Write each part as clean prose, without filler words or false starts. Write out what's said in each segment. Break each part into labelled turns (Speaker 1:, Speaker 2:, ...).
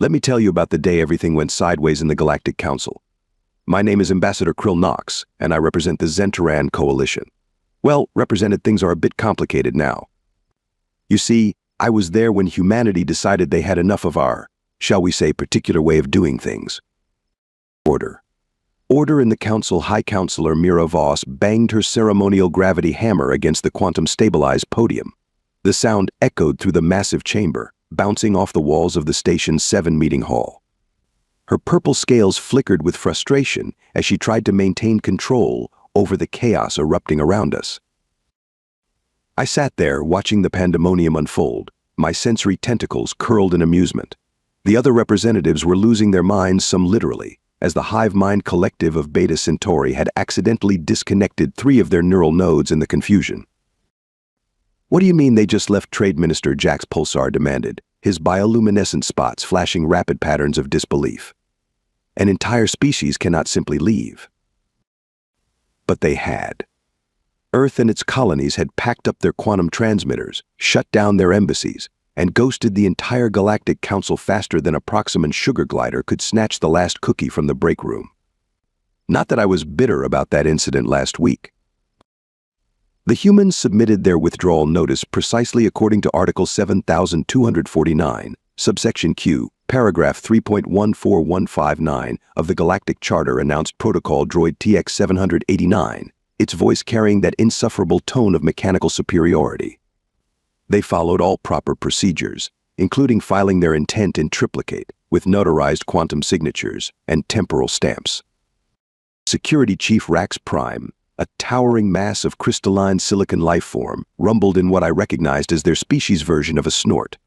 Speaker 1: Let me tell you about the day everything went sideways in the Galactic Council. My name is Ambassador Krill Knox, and I represent the Zentaran Coalition. Well, represented things are a bit complicated now. You see, I was there when humanity decided they had enough of our, shall we say, particular way of doing things. Order in the Council. High Counselor Mira Voss banged her ceremonial gravity hammer against the quantum-stabilized podium. The sound echoed through the massive chamber, bouncing off the walls of the Station 7 meeting hall. Her purple scales flickered with frustration as she tried to maintain control over the chaos erupting around us. I sat there watching the pandemonium unfold, my sensory tentacles curled in amusement. The other representatives were losing their minds, some literally, as the hive mind collective of Beta Centauri had accidentally disconnected 3 of their neural nodes in the confusion. "What do you mean they just left?" Trade Minister Jax Pulsar demanded, his bioluminescent spots flashing rapid patterns of disbelief. An entire species cannot simply leave. But they had. Earth and its colonies had packed up their quantum transmitters, shut down their embassies, and ghosted the entire Galactic Council faster than a Proximan sugar glider could snatch the last cookie from the break room. Not that I was bitter about that incident last week. The humans submitted their withdrawal notice precisely according to Article 7249, subsection Q, paragraph 3.14159 of the Galactic Charter, announced Protocol Droid TX 789, its voice carrying that insufferable tone of mechanical superiority. They followed all proper procedures, including filing their intent in triplicate, with notarized quantum signatures and temporal stamps. Security Chief Rax Prime, a towering mass of crystalline silicon life form, rumbled in what I recognized as their species' version of a snort.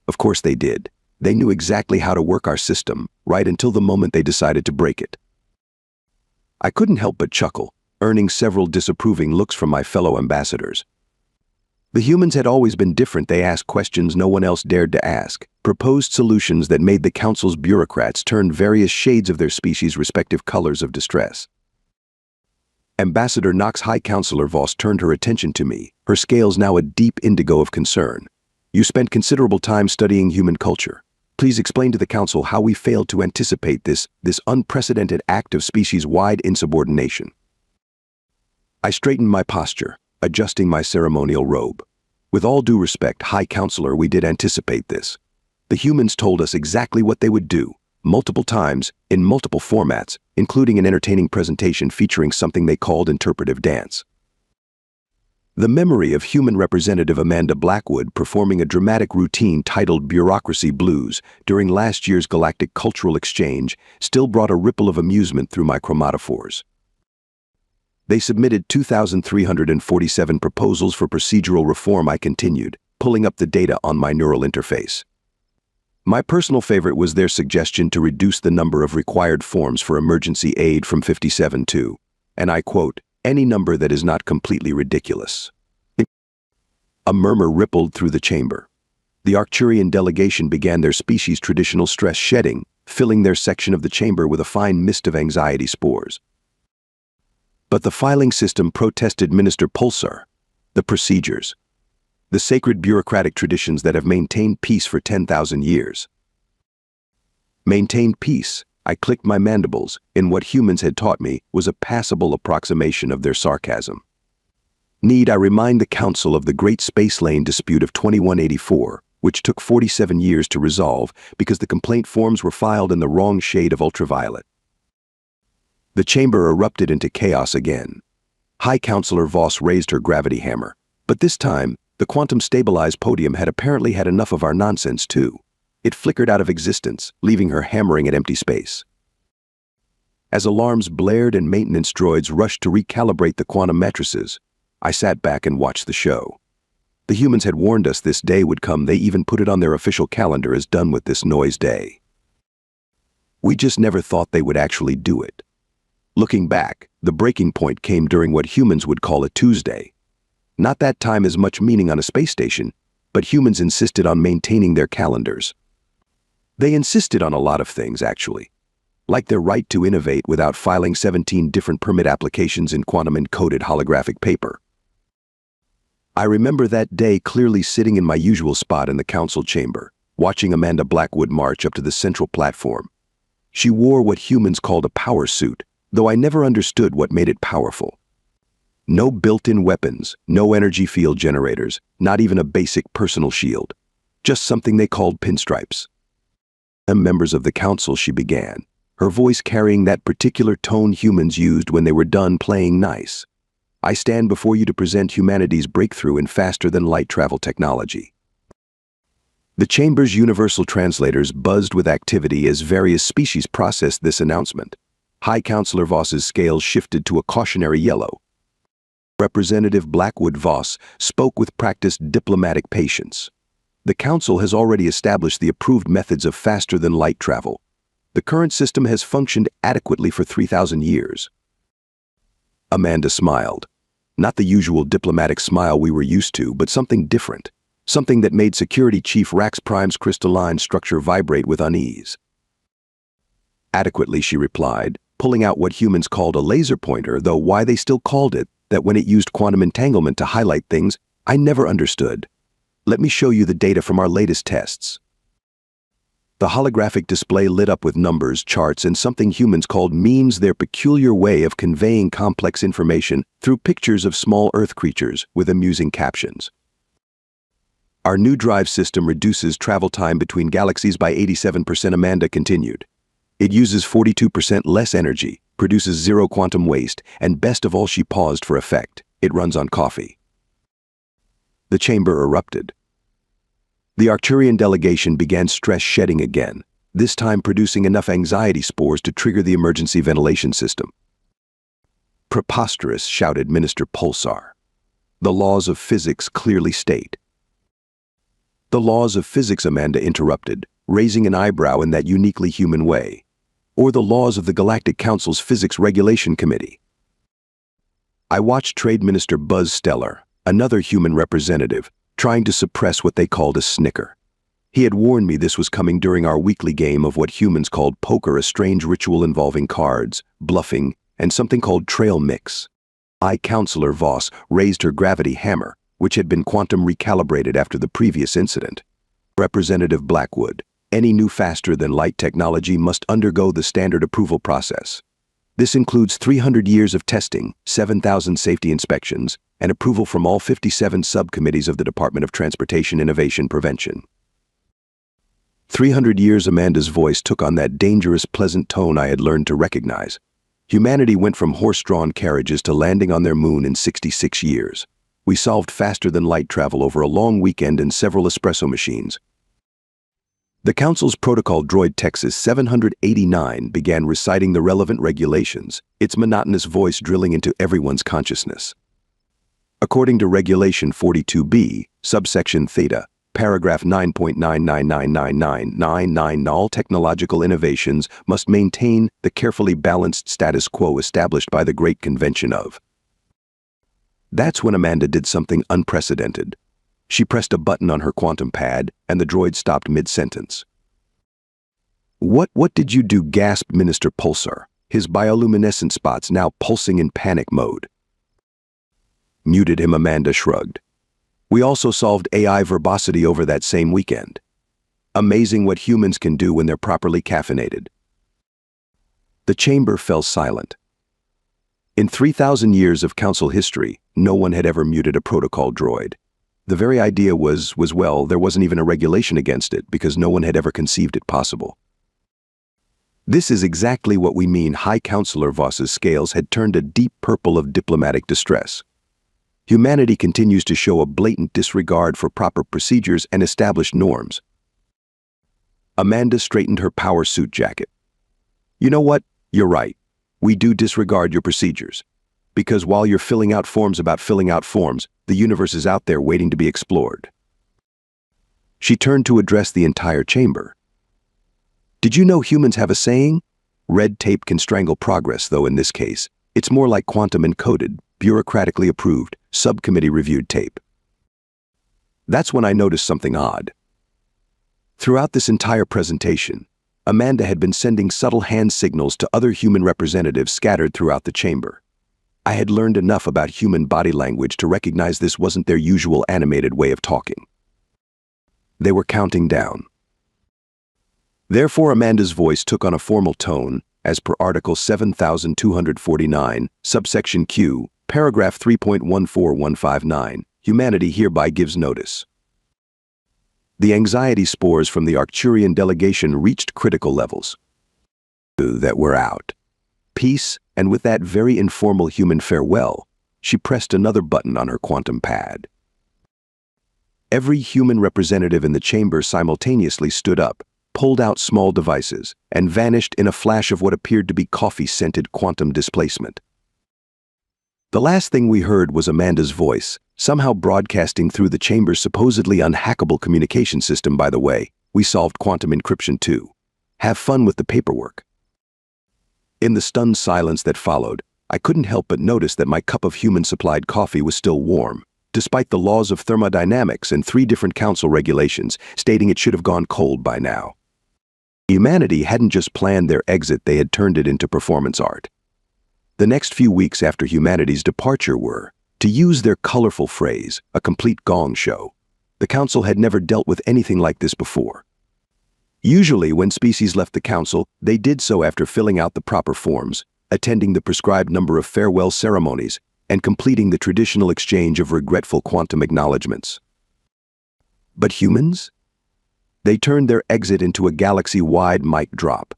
Speaker 1: Of course they did. They knew exactly how to work our system, right until the moment they decided to break it. I couldn't help but chuckle, earning several disapproving looks from my fellow ambassadors. The humans had always been different. They asked questions no one else dared to ask, proposed solutions that made the Council's bureaucrats turn various shades of their species' respective colors of distress. Ambassador Knox. High Counselor Voss turned her attention to me, her scales now a deep indigo of concern. "You spent considerable time studying human culture. Please explain to the Council how we failed to anticipate this unprecedented act of species-wide insubordination." I straightened my posture, adjusting my ceremonial robe. "With all due respect, High Counselor, we did anticipate this. The humans told us exactly what they would do, multiple times, in multiple formats, including an entertaining presentation featuring something they called interpretive dance. The memory of human representative Amanda Blackwood performing a dramatic routine titled Bureaucracy Blues during last year's Galactic Cultural Exchange still brought a ripple of amusement through my chromatophores. They submitted 2,347 proposals for procedural reform. I continued, pulling up the data on my neural interface. My personal favorite was their suggestion to reduce the number of required forms for emergency aid from 57 to, and I quote, "any number that is not completely ridiculous." A murmur rippled through the chamber. The Arcturian delegation began their species' traditional stress shedding, filling their section of the chamber with a fine mist of anxiety spores. But the filing system protested. Minister Pulsar, the procedures, the sacred bureaucratic traditions that have maintained peace for 10,000 years. Maintained peace, I clicked my mandibles, in what humans had taught me was a passable approximation of their sarcasm. Need I remind the Council of the Great Space Lane dispute of 2184, which took 47 years to resolve because the complaint forms were filed in the wrong shade of ultraviolet? The chamber erupted into chaos again. High Counselor Voss raised her gravity hammer, but this time, the quantum-stabilized podium had apparently had enough of our nonsense too. It flickered out of existence, leaving her hammering at empty space. As alarms blared and maintenance droids rushed to recalibrate the quantum matrices, I sat back and watched the show. The humans had warned us this day would come. They even put it on their official calendar as done with this noise day. We just never thought they would actually do it. Looking back, the breaking point came during what humans would call a Tuesday. Not that time has much meaning on a space station, but humans insisted on maintaining their calendars. They insisted on a lot of things, actually, like their right to innovate without filing 17 different permit applications in quantum-encoded holographic paper. I remember that day clearly, sitting in my usual spot in the council chamber, watching Amanda Blackwood march up to the central platform. She wore what humans called a power suit, though I never understood what made it powerful. No built-in weapons, no energy field generators, not even a basic personal shield. Just something they called pinstripes. Members of the council, she began, her voice carrying that particular tone humans used when they were done playing nice. I stand before you to present humanity's breakthrough in faster-than-light travel technology. The chamber's universal translators buzzed with activity as various species processed this announcement. High Counselor Voss's scales shifted to a cautionary yellow. Representative Blackwood Voss spoke with practiced diplomatic patience. The Council has already established the approved methods of faster-than-light travel. The current system has functioned adequately for 3,000 years. Amanda smiled. Not the usual diplomatic smile we were used to, but something different. Something that made Security Chief Rax Prime's crystalline structure vibrate with unease. Adequately, she replied, pulling out what humans called a laser pointer, though why they still called it that when it used quantum entanglement to highlight things, I never understood. Let me show you the data from our latest tests. The holographic display lit up with numbers, charts, and something humans called memes, their peculiar way of conveying complex information through pictures of small Earth creatures with amusing captions. Our new drive system reduces travel time between galaxies by 87%, Amanda continued. It uses 42% less energy, produces zero quantum waste, and best of all, she paused for effect, it runs on coffee. The chamber erupted. The Arcturian delegation began stress shedding again, this time producing enough anxiety spores to trigger the emergency ventilation system. Preposterous, shouted Minister Pulsar. The laws of physics clearly state. The laws of physics, Amanda interrupted, raising an eyebrow in that uniquely human way. Or the laws of the Galactic Council's Physics Regulation Committee. I watched Trade Minister Buzz Stellar, another human representative, trying to suppress what they called a snicker. He had warned me this was coming during our weekly game of what humans called poker, a strange ritual involving cards, bluffing, and something called trail mix. High Counselor Voss raised her gravity hammer, which had been quantum recalibrated after the previous incident. Representative Blackwood, any new faster-than-light technology must undergo the standard approval process. This includes 300 years of testing, 7,000 safety inspections, and approval from all 57 subcommittees of the Department of Transportation Innovation Prevention. 300 years, Amanda's voice took on that dangerous, pleasant tone I had learned to recognize. Humanity went from horse-drawn carriages to landing on their moon in 66 years. We solved faster-than-light travel over a long weekend and several espresso machines. The Council's protocol droid Texas 789 began reciting the relevant regulations, its monotonous voice drilling into everyone's consciousness. According to Regulation 42B, subsection Theta, paragraph 9.999999, all technological innovations must maintain the carefully balanced status quo established by the Great Convention of. That's when Amanda did something unprecedented. She pressed a button on her quantum pad, and the droid stopped mid-sentence. What did you do?" gasped Minister Pulsar, his bioluminescent spots now pulsing in panic mode. Muted him, Amanda shrugged. We also solved AI verbosity over that same weekend. Amazing what humans can do when they're properly caffeinated. The chamber fell silent. In 3,000 years of Council history, no one had ever muted a protocol droid. The very idea was well, there wasn't even a regulation against it because no one had ever conceived it possible. This is exactly what we mean. High Counselor Voss's scales had turned a deep purple of diplomatic distress. Humanity continues to show a blatant disregard for proper procedures and established norms. Amanda straightened her power suit jacket. You know what? You're right. We do disregard your procedures. Because while you're filling out forms about filling out forms, the universe is out there waiting to be explored. She turned to address the entire chamber. Did you know humans have a saying? Red tape can strangle progress, though in this case, it's more like quantum encoded, bureaucratically approved, subcommittee-reviewed tape. That's when I noticed something odd. Throughout this entire presentation, Amanda had been sending subtle hand signals to other human representatives scattered throughout the chamber. I had learned enough about human body language to recognize this wasn't their usual animated way of talking. They were counting down. Therefore, Amanda's voice took on a formal tone, as per Article 7249, subsection Q, paragraph 3.14159, humanity hereby gives notice. The anxiety spores from the Arcturian delegation reached critical levels. That we're out. Peace, and with that very informal human farewell, she pressed another button on her quantum pad. Every human representative in the chamber simultaneously stood up, pulled out small devices, and vanished in a flash of what appeared to be coffee-scented quantum displacement. The last thing we heard was Amanda's voice, somehow broadcasting through the chamber's supposedly unhackable communication system. By the way, we solved quantum encryption too. Have fun with the paperwork. In the stunned silence that followed, I couldn't help but notice that my cup of human-supplied coffee was still warm, despite the laws of thermodynamics and 3 different council regulations stating it should have gone cold by now. Humanity hadn't just planned their exit, they had turned it into performance art. The next few weeks after humanity's departure were, to use their colorful phrase, a complete gong show. The council had never dealt with anything like this before. Usually, when species left the council, they did so after filling out the proper forms, attending the prescribed number of farewell ceremonies, and completing the traditional exchange of regretful quantum acknowledgments. But humans? They turned their exit into a galaxy-wide mic drop.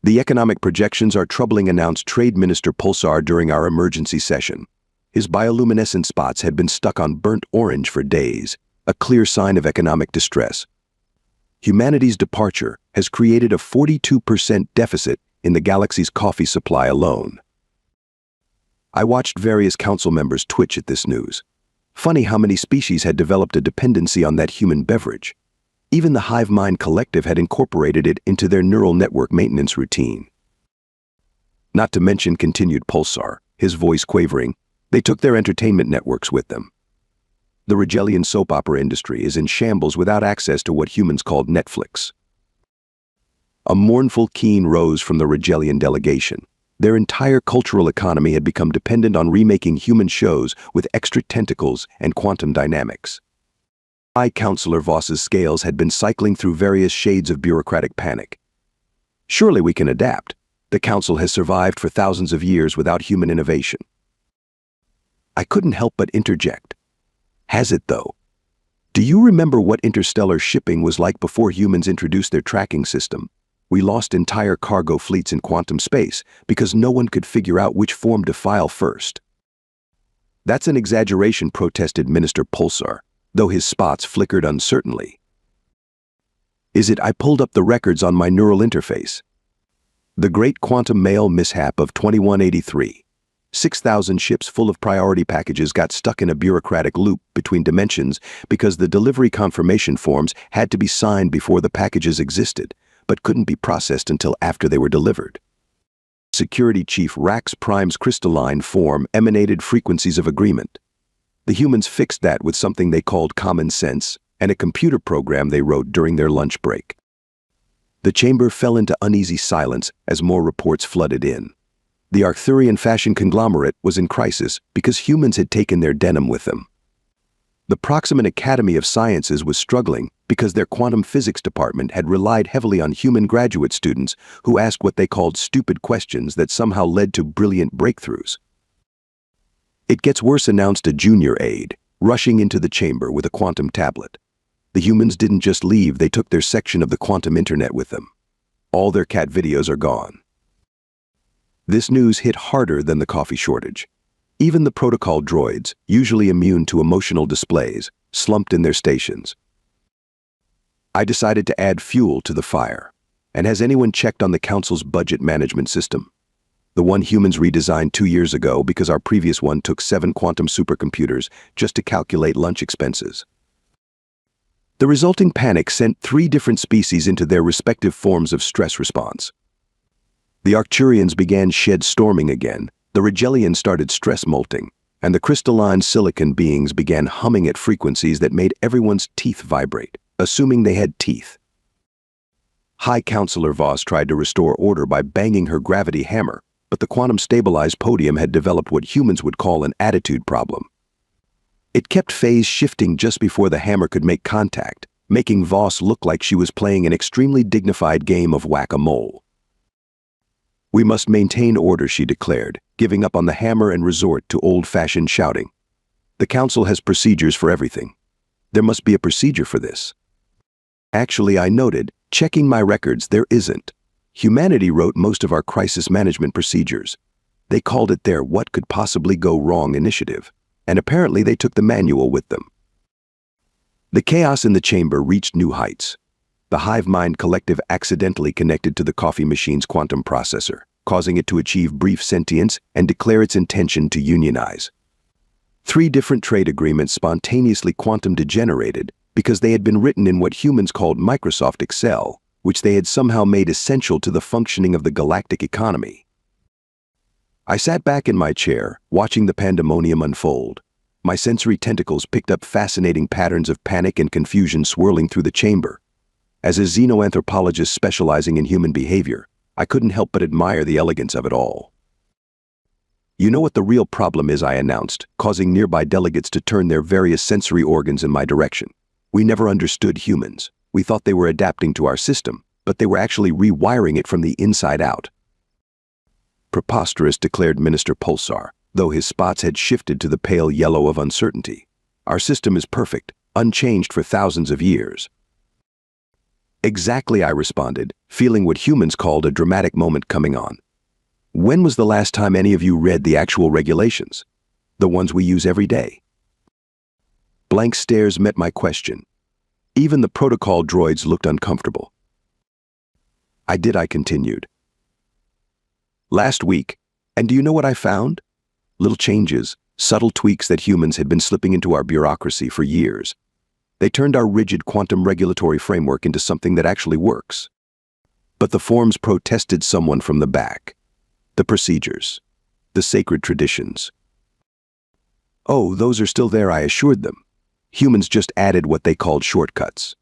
Speaker 1: The economic projections are troubling, announced Trade Minister Pulsar during our emergency session. His bioluminescent spots had been stuck on burnt orange for days, a clear sign of economic distress. Humanity's departure has created a 42% deficit in the galaxy's coffee supply alone. I watched various council members twitch at this news. Funny how many species had developed a dependency on that human beverage. Even the Hive Mind Collective had incorporated it into their neural network maintenance routine. Not to mention, continued Pulsar, his voice quavering, they took their entertainment networks with them. The Rigelian soap opera industry is in shambles without access to what humans called Netflix. A mournful keen rose from the Rigelian delegation. Their entire cultural economy had become dependent on remaking human shows with extra tentacles and quantum dynamics. High Councillor Voss's scales had been cycling through various shades of bureaucratic panic. Surely we can adapt. The council has survived for thousands of years without human innovation. I couldn't help but interject. Has it though? Do you remember what interstellar shipping was like before humans introduced their tracking system? We lost entire cargo fleets in quantum space because no one could figure out which form to file first. That's an exaggeration, protested Minister Pulsar, though his spots flickered uncertainly. Is it? I pulled up the records on my neural interface. The Great Quantum Mail Mishap of 2183. 6,000 ships full of priority packages got stuck in a bureaucratic loop between dimensions because the delivery confirmation forms had to be signed before the packages existed, but couldn't be processed until after they were delivered. Security Chief Rax Prime's crystalline form emanated frequencies of agreement. The humans fixed that with something they called common sense and a computer program they wrote during their lunch break. The chamber fell into uneasy silence as more reports flooded in. The Arcturian fashion conglomerate was in crisis because humans had taken their denim with them. The Proximate Academy of Sciences was struggling because their quantum physics department had relied heavily on human graduate students who asked what they called stupid questions that somehow led to brilliant breakthroughs. It gets worse, announced a junior aide, rushing into the chamber with a quantum tablet. The humans didn't just leave, they took their section of the quantum internet with them. All their cat videos are gone. This news hit harder than the coffee shortage. Even the protocol droids, usually immune to emotional displays, slumped in their stations. I decided to add fuel to the fire. And has anyone checked on the council's budget management system? The one humans redesigned 2 years ago because our previous one took 7 quantum supercomputers just to calculate lunch expenses. The resulting panic sent 3 different species into their respective forms of stress response. The Arcturians began shed storming again, the Rigelians started stress molting, and the crystalline silicon beings began humming at frequencies that made everyone's teeth vibrate, assuming they had teeth. High Councillor Voss tried to restore order by banging her gravity hammer, but the quantum-stabilized podium had developed what humans would call an attitude problem. It kept phase shifting just before the hammer could make contact, making Voss look like she was playing an extremely dignified game of whack-a-mole. "We must maintain order," she declared, giving up on the hammer and resort to old-fashioned shouting. "The council has procedures for everything. There must be a procedure for this." Actually, I noted, checking my records, there isn't. Humanity wrote most of our crisis management procedures. They called it their "What Could Possibly Go Wrong" initiative, and apparently they took the manual with them. The chaos in the chamber reached new heights. The hive mind collective accidentally connected to the coffee machine's quantum processor, causing it to achieve brief sentience and declare its intention to unionize. 3 different trade agreements spontaneously quantum degenerated because they had been written in what humans called Microsoft Excel, which they had somehow made essential to the functioning of the galactic economy. I sat back in my chair, watching the pandemonium unfold. My sensory tentacles picked up fascinating patterns of panic and confusion swirling through the chamber. As a xenoanthropologist specializing in human behavior, I couldn't help but admire the elegance of it all. "You know what the real problem is," I announced, causing nearby delegates to turn their various sensory organs in my direction. "We never understood humans. We thought they were adapting to our system, but they were actually rewiring it from the inside out." "Preposterous," declared Minister Pulsar, though his spots had shifted to the pale yellow of uncertainty. "Our system is perfect, unchanged for thousands of years." "Exactly," I responded, feeling what humans called a dramatic moment coming on. "When was the last time any of you read the actual regulations? The ones we use every day?" Blank stares met my question. Even the protocol droids looked uncomfortable. "I did," I continued. "Last week. And do you know what I found? Little changes, subtle tweaks that humans had been slipping into our bureaucracy for years. They turned our rigid quantum regulatory framework into something that actually works. But the forms protested someone from the back. The procedures. The sacred traditions. Oh, those are still there, I assured them. Humans just added what they called shortcuts.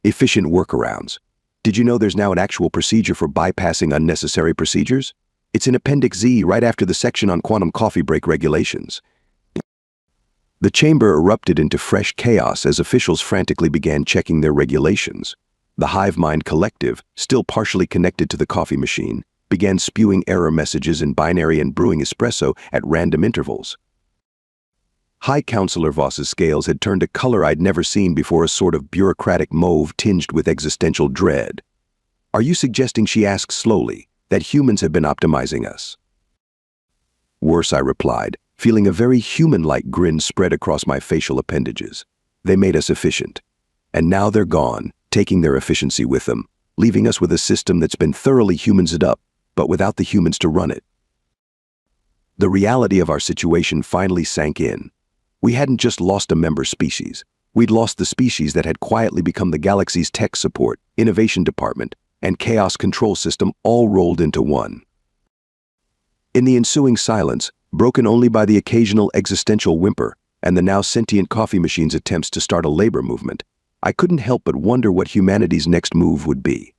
Speaker 1: Efficient workarounds. Did you know there's now an actual procedure for bypassing unnecessary procedures? It's in Appendix Z right after the section on quantum coffee break regulations. The chamber erupted into fresh chaos as officials frantically began checking their regulations. The hive mind collective, still partially connected to the coffee machine, began spewing error messages in binary and brewing espresso at random intervals. High Counselor Voss's scales had turned a color I'd never seen before, a sort of bureaucratic mauve tinged with existential dread. "Are you suggesting," she asked slowly, "that humans have been optimizing us?" "Worse," I replied, feeling a very human-like grin spread across my facial appendages. "They made us efficient. And now they're gone, taking their efficiency with them, leaving us with a system that's been thoroughly humansed up, but without the humans to run it." The reality of our situation finally sank in. We hadn't just lost a member species. We'd lost the species that had quietly become the galaxy's tech support, innovation department, and chaos control system all rolled into one. In the ensuing silence, broken only by the occasional existential whimper and the now sentient coffee machine's attempts to start a labor movement, I couldn't help but wonder what humanity's next move would be.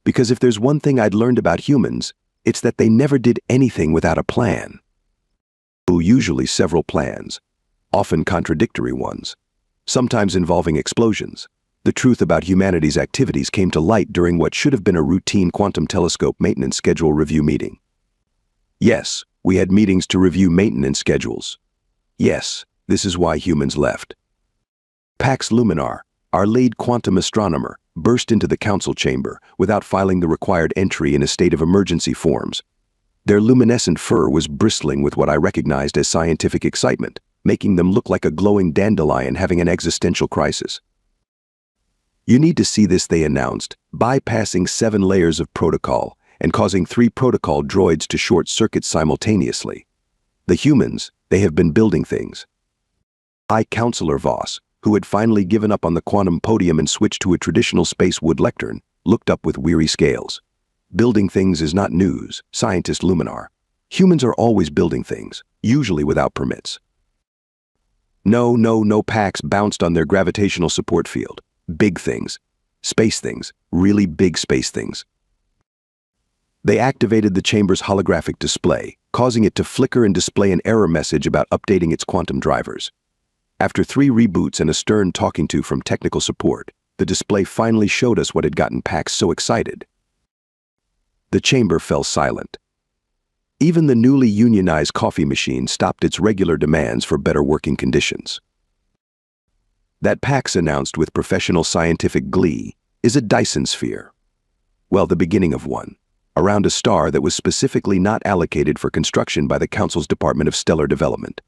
Speaker 1: Because if there's one thing I'd learned about humans, it's that they never did anything without a plan. Usually several plans, often contradictory ones, sometimes involving explosions. The truth about humanity's activities came to light during what should have been a routine quantum telescope maintenance schedule review meeting. Yes, we had meetings to review maintenance schedules. Yes, this is why humans left. Pax Luminar, our lead quantum astronomer, burst into the council chamber without filing the required entry in a state of emergency forms. Their luminescent fur was bristling with what I recognized as scientific excitement, making them look like a glowing dandelion having an existential crisis. "You need to see this," they announced, bypassing 7 layers of protocol and causing 3 protocol droids to short-circuit simultaneously. The humans, they have been building things. High Counselor Voss, who had finally given up on the quantum podium and switched to a traditional space wood lectern, looked up with weary scales. "Building things is not news, Scientist Luminar. Humans are always building things, usually without permits." No, Pax bounced on their gravitational support field. "Big things. Space things. Really big space things." They activated the chamber's holographic display, causing it to flicker and display an error message about updating its quantum drivers. After 3 reboots and a stern talking to from technical support, The display finally showed us what had gotten Pax so excited. The chamber fell silent. Even the newly unionized coffee machine stopped its regular demands for better working conditions. That Pax announced with professional scientific glee is a Dyson sphere. Well, the beginning of one, around a star that was specifically not allocated for construction by the Council's Department of Stellar Development.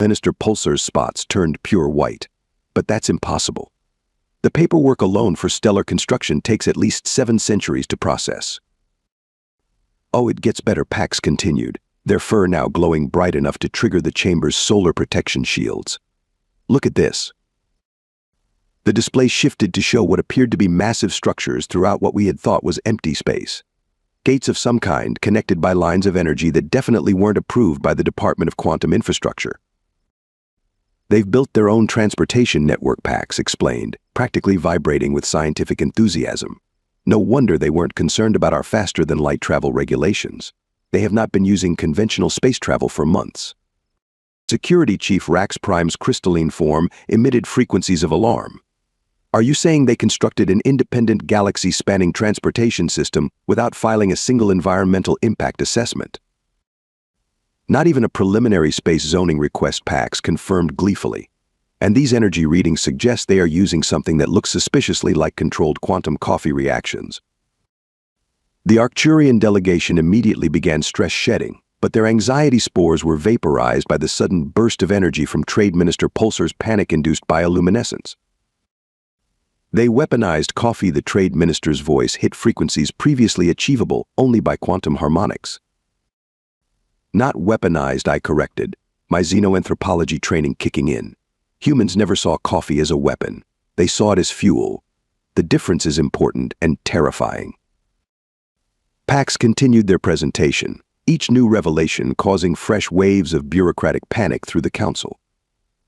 Speaker 1: Minister Pulsar's spots turned pure white, but that's impossible. The paperwork alone for stellar construction takes at least 7 centuries to process. Oh, it gets better, Pax continued, their fur now glowing bright enough to trigger the chamber's solar protection shields. Look at this. The display shifted to show what appeared to be massive structures throughout what we had thought was empty space. Gates of some kind connected by lines of energy that definitely weren't approved by the Department of Quantum Infrastructure. They've built their own transportation network, Pax explained, practically vibrating with scientific enthusiasm. No wonder they weren't concerned about our faster-than-light travel regulations. They have not been using conventional space travel for months. Security Chief Rax Prime's crystalline form emitted frequencies of alarm. Are you saying they constructed an independent galaxy-spanning transportation system without filing a single environmental impact assessment? Not even a preliminary space zoning request, Pax confirmed gleefully. And these energy readings suggest they are using something that looks suspiciously like controlled quantum coffee reactions. The Arcturian delegation immediately began stress shedding, but their anxiety spores were vaporized by the sudden burst of energy from Trade Minister Pulsar's panic-induced bioluminescence. They weaponized coffee. The Trade Minister's voice hit frequencies previously achievable only by quantum harmonics. Not weaponized, I corrected, my xenoanthropology training kicking in. Humans never saw coffee as a weapon. They saw it as fuel. The difference is important and terrifying. Pax continued their presentation, each new revelation causing fresh waves of bureaucratic panic through the Council.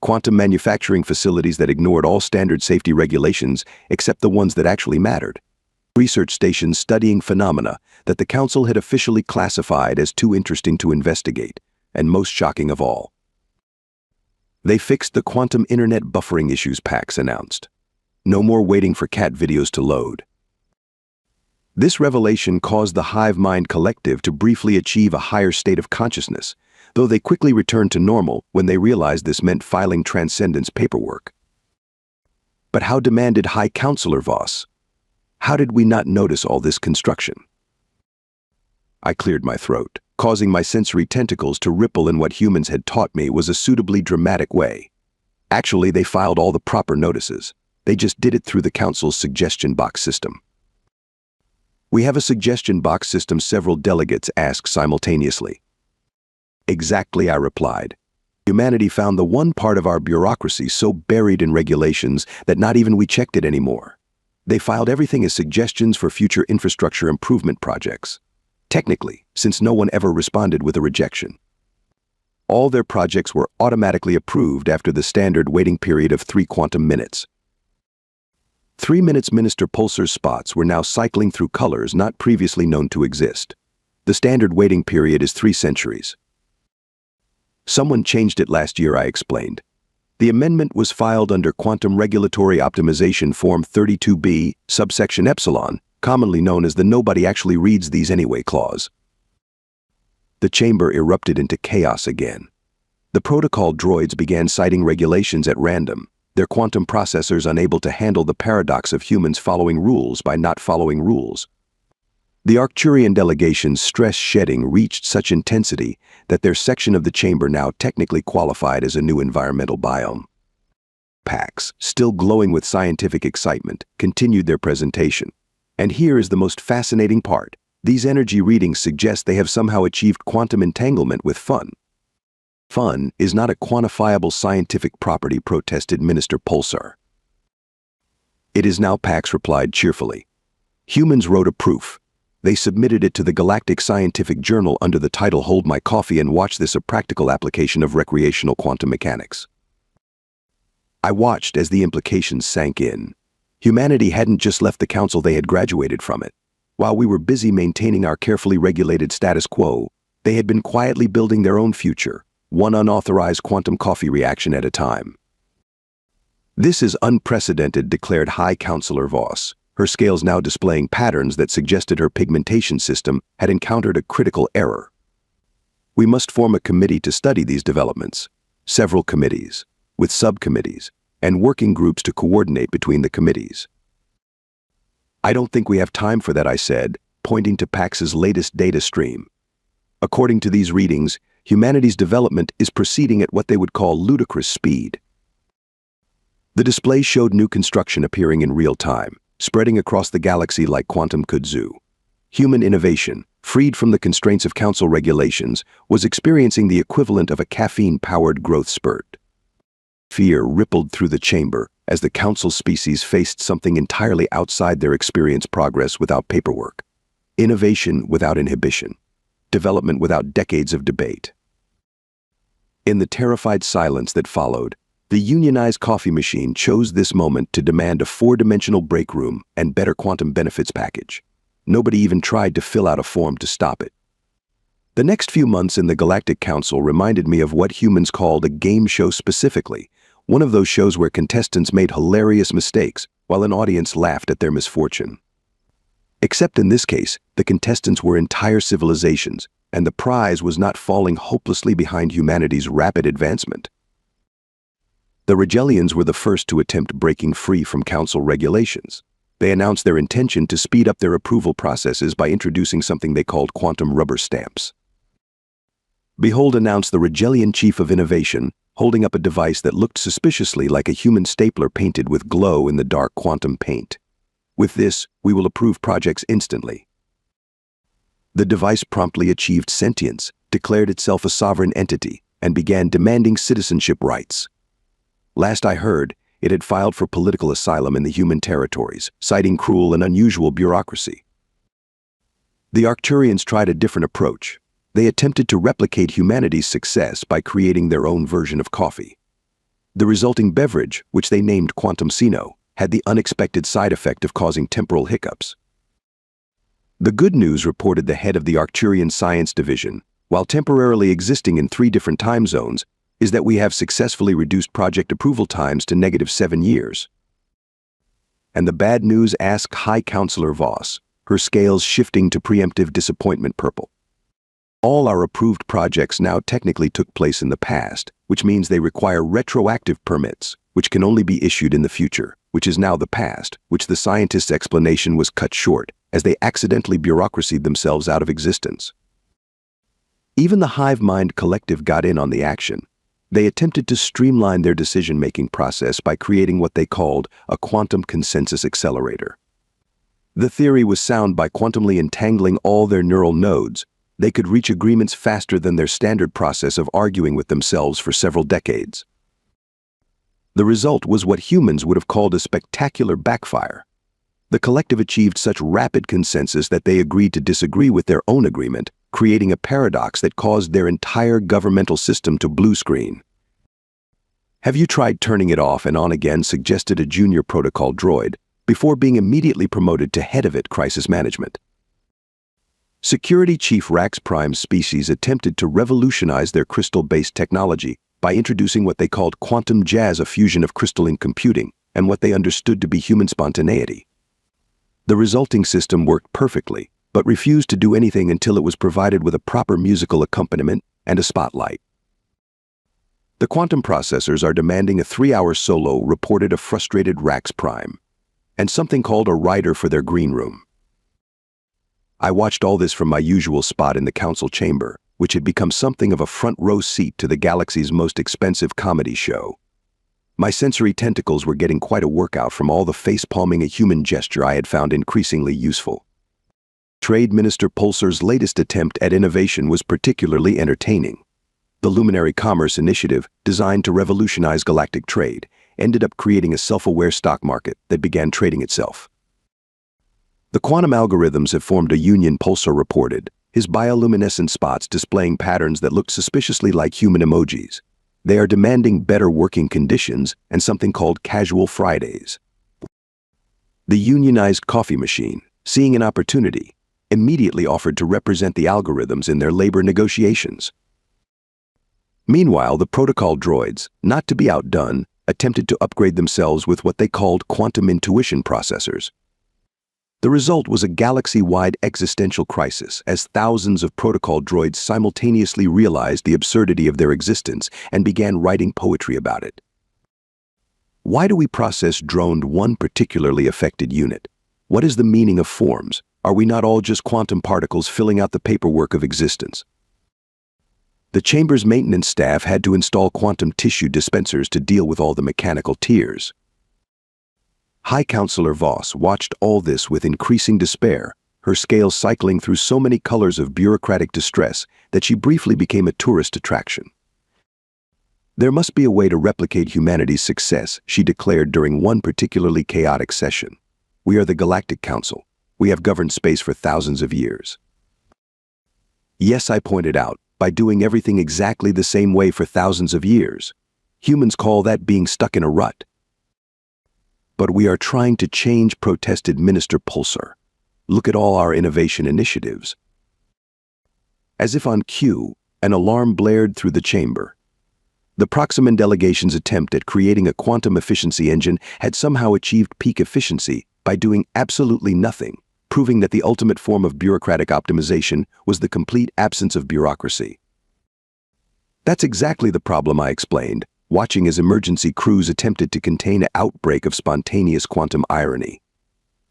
Speaker 1: Quantum manufacturing facilities that ignored all standard safety regulations except the ones that actually mattered. Research stations studying phenomena that the Council had officially classified as too interesting to investigate, and most shocking of all, they fixed the quantum internet buffering issues, Pax announced. No more waiting for cat videos to load. This revelation caused the Hive Mind Collective to briefly achieve a higher state of consciousness, though they quickly returned to normal when they realized this meant filing transcendence paperwork. But how demanded High Counselor Voss? How did we not notice all this construction? I cleared my throat, causing my sensory tentacles to ripple in what humans had taught me was a suitably dramatic way. Actually, they filed all the proper notices. They just did it through the Council's suggestion box system. We have a suggestion box system, several delegates asked simultaneously. Exactly, I replied. Humanity found the one part of our bureaucracy so buried in regulations that not even we checked it anymore. They filed everything as suggestions for future infrastructure improvement projects. Technically, since no one ever responded with a rejection. All their projects were automatically approved after the standard waiting period of 3 quantum minutes. 3 minutes. Minister Pulsar's spots were now cycling through colors not previously known to exist. The standard waiting period is 3 centuries. Someone changed it last year, I explained. The amendment was filed under Quantum Regulatory Optimization Form 32B, subsection Epsilon, commonly known as the "nobody actually reads these anyway" clause. The chamber erupted into chaos again. The protocol droids began citing regulations at random, their quantum processors unable to handle the paradox of humans following rules by not following rules. The Arcturian delegation's stress shedding reached such intensity that their section of the chamber now technically qualified as a new environmental biome. Pax, still glowing with scientific excitement, continued their presentation. And here is the most fascinating part. These energy readings suggest they have somehow achieved quantum entanglement with fun. Fun is not a quantifiable scientific property, protested Minister Pulsar. It is now, Pax replied cheerfully. Humans wrote a proof. They submitted it to the Galactic Scientific Journal under the title "Hold My Coffee and Watch This: A Practical Application of Recreational Quantum Mechanics." I watched as the implications sank in. Humanity hadn't just left the Council, they had graduated from it. While we were busy maintaining our carefully regulated status quo, they had been quietly building their own future, one unauthorized quantum coffee reaction at a time. "This is unprecedented," declared High Counselor Voss, her scales now displaying patterns that suggested her pigmentation system had encountered a critical error. "We must form a committee to study these developments. Several committees, with subcommittees, and working groups to coordinate between the committees." "I don't think we have time for that," I said, pointing to PAX's latest data stream. According to these readings, humanity's development is proceeding at what they would call ludicrous speed. The display showed new construction appearing in real time, spreading across the galaxy like quantum kudzu. Human innovation, freed from the constraints of council regulations, was experiencing the equivalent of a caffeine-powered growth spurt. Fear rippled through the chamber as the council species faced something entirely outside their experience: progress without paperwork, innovation without inhibition, development without decades of debate. In the terrified silence that followed, the unionized coffee machine chose this moment to demand a 4-dimensional break room and better quantum benefits package. Nobody even tried to fill out a form to stop it. The next few months in the Galactic Council reminded me of what humans called a game show specifically, one of those shows where contestants made hilarious mistakes while an audience laughed at their misfortune. Except in this case, the contestants were entire civilizations, and the prize was not falling hopelessly behind humanity's rapid advancement. The Regellians were the first to attempt breaking free from council regulations. They announced their intention to speed up their approval processes by introducing something they called quantum rubber stamps. Behold, announced the Regellian chief of innovation, holding up a device that looked suspiciously like a human stapler painted with glow-in-the-dark quantum paint. "With this, we will approve projects instantly." The device promptly achieved sentience, declared itself a sovereign entity, and began demanding citizenship rights. Last I heard, it had filed for political asylum in the human territories, citing cruel and unusual bureaucracy. The Arcturians tried a different approach. They attempted to replicate humanity's success by creating their own version of coffee. The resulting beverage, which they named Quantum Sino, had the unexpected side effect of causing temporal hiccups. The good news, reported the head of the Arcturian Science Division, while temporarily existing in 3 different time zones, is that we have successfully reduced project approval times to -7 years. And the bad news, asked High Counselor Voss, her scales shifting to preemptive disappointment purple. "All our approved projects now technically took place in the past, which means they require retroactive permits, which can only be issued in the future, which is now the past," which the scientists' explanation was cut short, as they accidentally bureaucracied themselves out of existence. Even the hive mind collective got in on the action. They attempted to streamline their decision-making process by creating what they called a quantum consensus accelerator. The theory was sound. By quantumly entangling all their neural nodes, they could reach agreements faster than their standard process of arguing with themselves for several decades. The result was what humans would have called a spectacular backfire. The collective achieved such rapid consensus that they agreed to disagree with their own agreement, creating a paradox that caused their entire governmental system to blue screen. "Have you tried turning it off and on again?" suggested a junior protocol droid, before being immediately promoted to head of it, crisis management. Security Chief Rax Prime's species attempted to revolutionize their crystal-based technology by introducing what they called quantum jazz, a fusion of crystalline computing and what they understood to be human spontaneity. The resulting system worked perfectly, but refused to do anything until it was provided with a proper musical accompaniment and a spotlight. "The quantum processors are demanding a 3-hour solo," reported a frustrated Rax Prime, "and something called a rider for their green room." I watched all this from my usual spot in the council chamber, which had become something of a front-row seat to the galaxy's most expensive comedy show. My sensory tentacles were getting quite a workout from all the face-palming, a human gesture I had found increasingly useful. Trade Minister Pulsar's latest attempt at innovation was particularly entertaining. The Luminary Commerce Initiative, designed to revolutionize galactic trade, ended up creating a self-aware stock market that began trading itself. "The quantum algorithms have formed a union," Pulsar reported, his bioluminescent spots displaying patterns that looked suspiciously like human emojis. "They are demanding better working conditions and something called casual Fridays." The unionized coffee machine, seeing an opportunity, immediately offered to represent the algorithms in their labor negotiations. Meanwhile, the protocol droids, not to be outdone, attempted to upgrade themselves with what they called quantum intuition processors. The result was a galaxy-wide existential crisis as thousands of protocol droids simultaneously realized the absurdity of their existence and began writing poetry about it. Why do we process droned one particularly affected unit? What is the meaning of forms? Are we not all just quantum particles filling out the paperwork of existence? The chamber's maintenance staff had to install quantum tissue dispensers to deal with all the mechanical tears. High Counselor Voss watched all this with increasing despair, her scales cycling through so many colors of bureaucratic distress that she briefly became a tourist attraction. There must be a way to replicate humanity's success, she declared during one particularly chaotic session. We are the Galactic Council. We have governed space for thousands of years. Yes, I pointed out, by doing everything exactly the same way for thousands of years. Humans call that being stuck in a rut. But we are trying to change, protested Minister Pulsar. Look at all our innovation initiatives. As if on cue, an alarm blared through the chamber. The Proximan delegation's attempt at creating a quantum efficiency engine had somehow achieved peak efficiency by doing absolutely nothing, proving that the ultimate form of bureaucratic optimization was the complete absence of bureaucracy. That's exactly the problem, I explained, watching as emergency crews attempted to contain an outbreak of spontaneous quantum irony.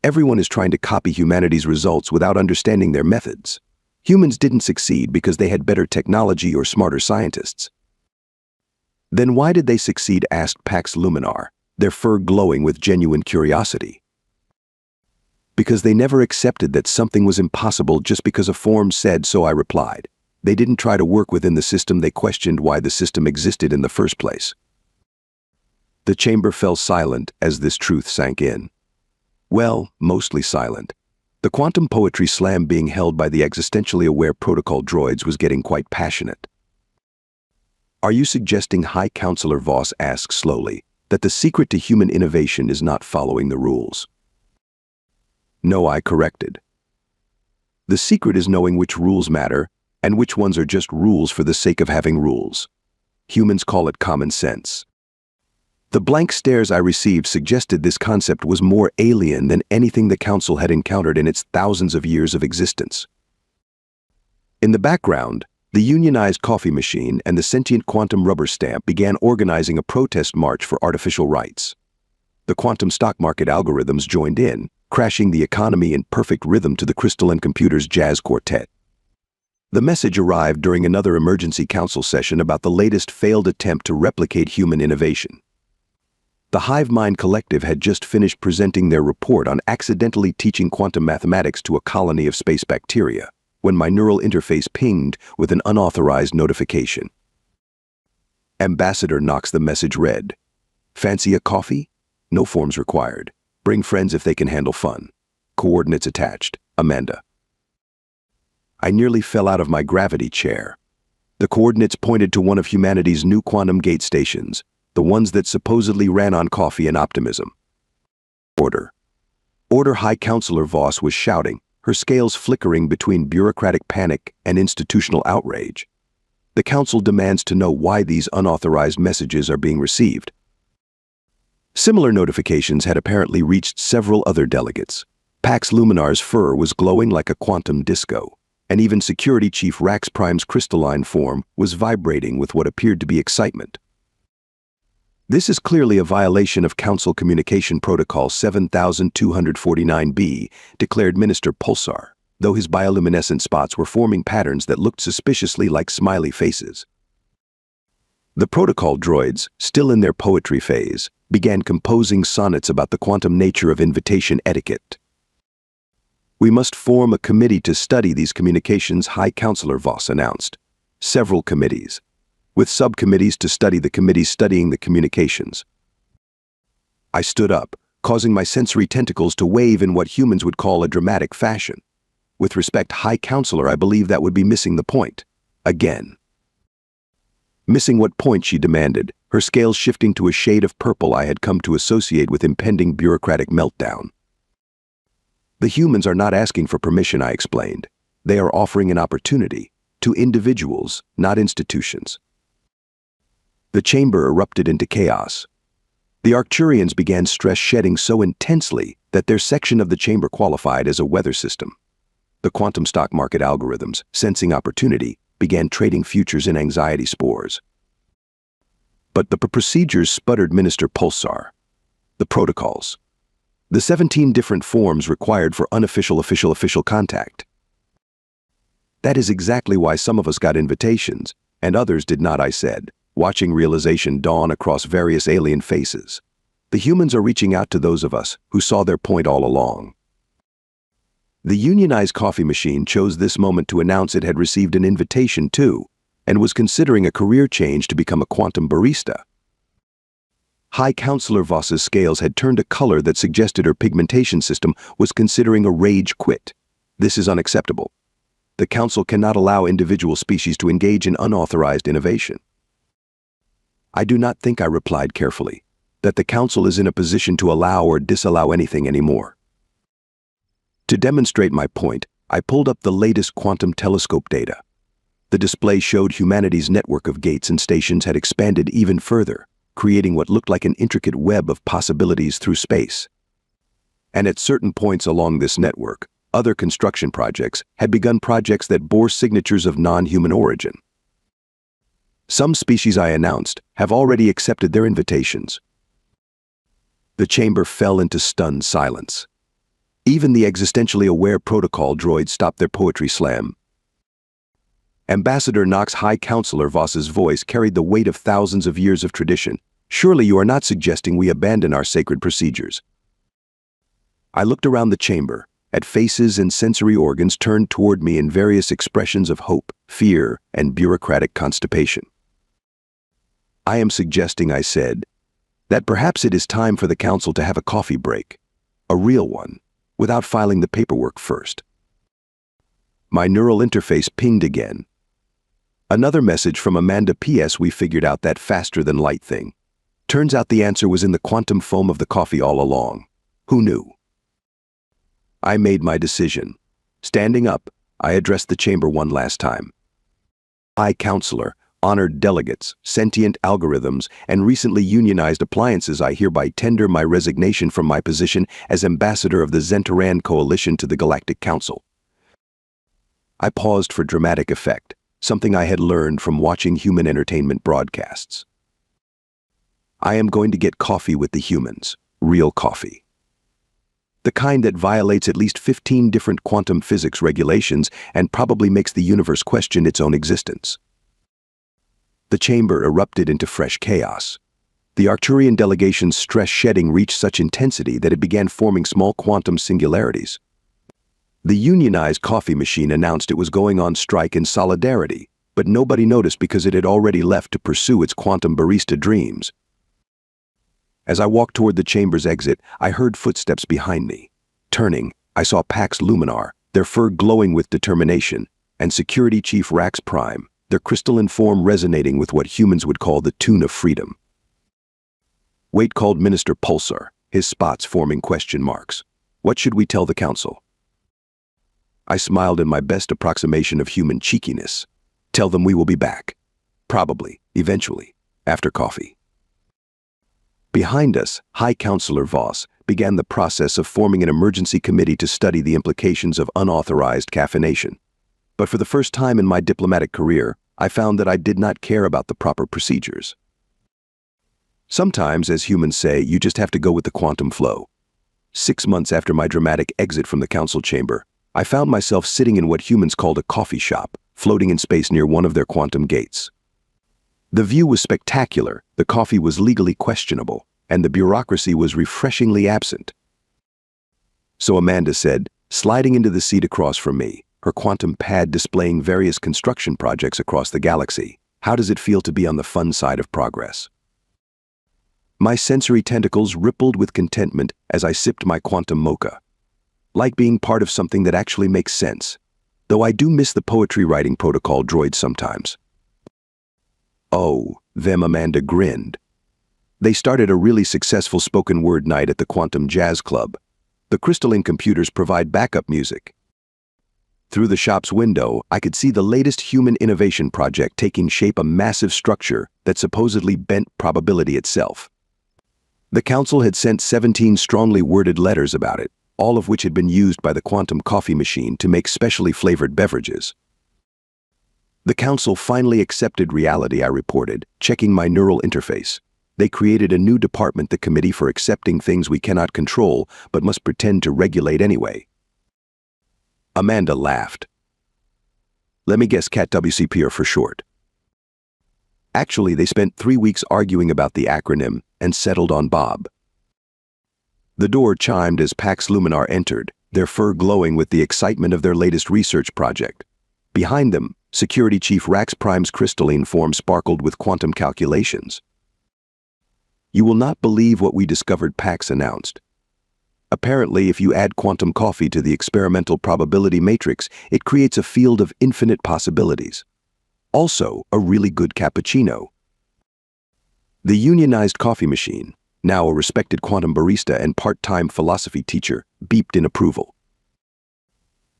Speaker 1: Everyone is trying to copy humanity's results without understanding their methods. Humans didn't succeed because they had better technology or smarter scientists. Then why did they succeed? Asked Pax Luminar, their fur glowing with genuine curiosity. Because they never accepted that something was impossible just because a form said so, I replied. They didn't try to work within the system, they questioned why the system existed in the first place. The chamber fell silent as this truth sank in. Well, mostly silent. The quantum poetry slam being held by the existentially aware protocol droids was getting quite passionate. Are you suggesting, High Counselor Voss asked slowly, that the secret to human innovation is not following the rules? No, I corrected. The secret is knowing which rules matter and which ones are just rules for the sake of having rules. Humans call it common sense. The blank stares I received suggested this concept was more alien than anything the Council had encountered in its thousands of years of existence. In the background, the unionized coffee machine and the sentient quantum rubber stamp began organizing a protest march for artificial rights. The quantum stock market algorithms joined in, crashing the economy in perfect rhythm to the crystalline computer's jazz quartet. The message arrived during another emergency council session about the latest failed attempt to replicate human innovation. The Hive Mind Collective had just finished presenting their report on accidentally teaching quantum mathematics to a colony of space bacteria, when my neural interface pinged with an unauthorized notification. Ambassador Knox, the message read. Fancy a coffee? No forms required. Bring friends if they can handle fun. Coordinates attached. Amanda. I nearly fell out of my gravity chair. The coordinates pointed to one of humanity's new quantum gate stations, the ones that supposedly ran on coffee and optimism. Order. Order, High Counselor Voss was shouting, her scales flickering between bureaucratic panic and institutional outrage. The Council demands to know why these unauthorized messages are being received. Similar notifications had apparently reached several other delegates. Pax Luminar's fur was glowing like a quantum disco, and even Security Chief Rax Prime's crystalline form was vibrating with what appeared to be excitement. This is clearly a violation of Council Communication Protocol 7249B, declared Minister Pulsar, though his bioluminescent spots were forming patterns that looked suspiciously like smiley faces. The protocol droids, still in their poetry phase, began composing sonnets about the quantum nature of invitation etiquette. We must form a committee to study these communications, High Counselor Voss announced. Several committees, with subcommittees to study the committees studying the communications. I stood up, causing my sensory tentacles to wave in what humans would call a dramatic fashion. With respect, High Counselor, I believe that would be missing the point. Again. Missing what point? She demanded, her scales shifting to a shade of purple I had come to associate with impending bureaucratic meltdown. The humans are not asking for permission, I explained. They are offering an opportunity to individuals, not institutions. The chamber erupted into chaos. The Arcturians began stress shedding so intensely that their section of the chamber qualified as a weather system. The quantum stock market algorithms, sensing opportunity, began trading futures in anxiety spores. But the procedures sputtered Minister Pulsar. The protocols. The 17 different forms required for unofficial official contact. That is exactly why some of us got invitations, and others did not, I said, watching realization dawn across various alien faces. The humans are reaching out to those of us who saw their point all along. The unionized coffee machine chose this moment to announce it had received an invitation too, and was considering a career change to become a quantum barista. High Counselor Voss's scales had turned a color that suggested her pigmentation system was considering a rage quit. This is unacceptable. The Council cannot allow individual species to engage in unauthorized innovation. I do not think, I replied carefully, that the Council is in a position to allow or disallow anything anymore. To demonstrate my point, I pulled up the latest quantum telescope data. The display showed humanity's network of gates and stations had expanded even further, creating what looked like an intricate web of possibilities through space. And at certain points along this network, other construction projects had begun projects that bore signatures of non-human origin. Some species, I announced, have already accepted their invitations. The chamber fell into stunned silence. Even the existentially aware protocol droids stopped their poetry slam. Ambassador Nox, High Counselor Voss's voice carried the weight of thousands of years of tradition. Surely you are not suggesting we abandon our sacred procedures. I looked around the chamber, at faces and sensory organs turned toward me in various expressions of hope, fear, and bureaucratic constipation. I am suggesting, I said, that perhaps it is time for the Council to have a coffee break, a real one, without filing the paperwork first. My neural interface pinged again. Another message from Amanda. P.S. We figured out that faster-than-light thing. Turns out the answer was in the quantum foam of the coffee all along. Who knew? I made my decision. Standing up, I addressed the chamber one last time. High Counselor, honored delegates, sentient algorithms, and recently unionized appliances, I hereby tender my resignation from my position as ambassador of the Zentaran Coalition to the Galactic Council. I paused for dramatic effect, something I had learned from watching human entertainment broadcasts. I am going to get coffee with the humans, real coffee. The kind that violates at least 15 different quantum physics regulations and probably makes the universe question its own existence. The chamber erupted into fresh chaos. The Arcturian delegation's stress shedding reached such intensity that it began forming small quantum singularities. The unionized coffee machine announced it was going on strike in solidarity, but nobody noticed because it had already left to pursue its quantum barista dreams. As I walked toward the chamber's exit, I heard footsteps behind me. Turning, I saw Pax Luminar, their fur glowing with determination, and Security Chief Rax Prime, their crystalline form resonating with what humans would call the tune of freedom. Wait, called Minister Pulsar, his spots forming question marks. What should we tell the Council? I smiled in my best approximation of human cheekiness. Tell them we will be back. Probably, eventually, after coffee. Behind us, High Counselor Voss began the process of forming an emergency committee to study the implications of unauthorized caffeination. But for the first time in my diplomatic career, I found that I did not care about the proper procedures. Sometimes, as humans say, you just have to go with the quantum flow. 6 months after my dramatic exit from the council chamber, I found myself sitting in what humans called a coffee shop, floating in space near one of their quantum gates. The view was spectacular, the coffee was legally questionable, and the bureaucracy was refreshingly absent. So Amanda said, sliding into the seat across from me, her quantum pad displaying various construction projects across the galaxy, how does it feel to be on the fun side of progress? My sensory tentacles rippled with contentment as I sipped my quantum mocha. Like being part of something that actually makes sense, though I do miss the poetry writing protocol droids sometimes. Oh, them, Amanda grinned. They started a really successful spoken word night at the Quantum Jazz Club. The crystalline computers provide backup music. Through the shop's window, I could see the latest human innovation project taking shape, a massive structure that supposedly bent probability itself. The council had sent 17 strongly worded letters about it, all of which had been used by the quantum coffee machine to make specially flavored beverages. The council finally accepted reality, I reported, checking my neural interface. They created a new department, the Committee for Accepting Things We Cannot Control but Must Pretend to Regulate Anyway. Amanda laughed. Let me guess, CAT-WCPR for short. Actually, they spent 3 weeks arguing about the acronym and settled on Bob. The door chimed as Pax Luminar entered, their fur glowing with the excitement of their latest research project. Behind them, Security Chief Rax Prime's crystalline form sparkled with quantum calculations. "You will not believe what we discovered," Pax announced. "Apparently, if you add quantum coffee to the experimental probability matrix, it creates a field of infinite possibilities. Also, a really good cappuccino." The unionized coffee machine, now a respected quantum barista and part-time philosophy teacher, beeped in approval.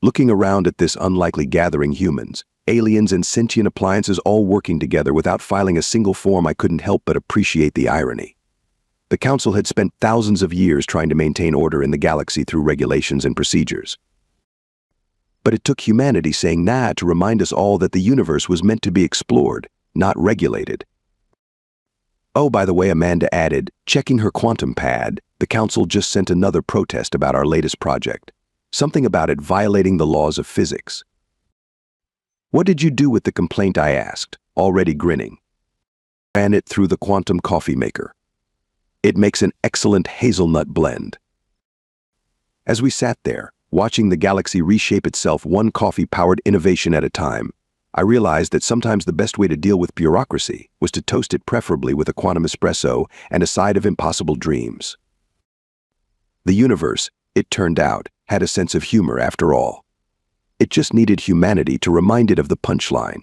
Speaker 1: Looking around at this unlikely gathering, humans, aliens and sentient appliances all working together without filing a single form, I couldn't help but appreciate the irony. The council had spent thousands of years trying to maintain order in the galaxy through regulations and procedures. But it took humanity saying nah to remind us all that the universe was meant to be explored, not regulated. "Oh, by the way," Amanda added, checking her quantum pad, "the council just sent another protest about our latest project. Something about it violating the laws of physics." "What did you do with the complaint?" I asked, already grinning. "Ran it through the quantum coffee maker. It makes an excellent hazelnut blend." As we sat there, watching the galaxy reshape itself one coffee-powered innovation at a time, I realized that sometimes the best way to deal with bureaucracy was to toast it, preferably with a quantum espresso and a side of impossible dreams. The universe, it turned out, had a sense of humor after all. It just needed humanity to remind it of the punchline.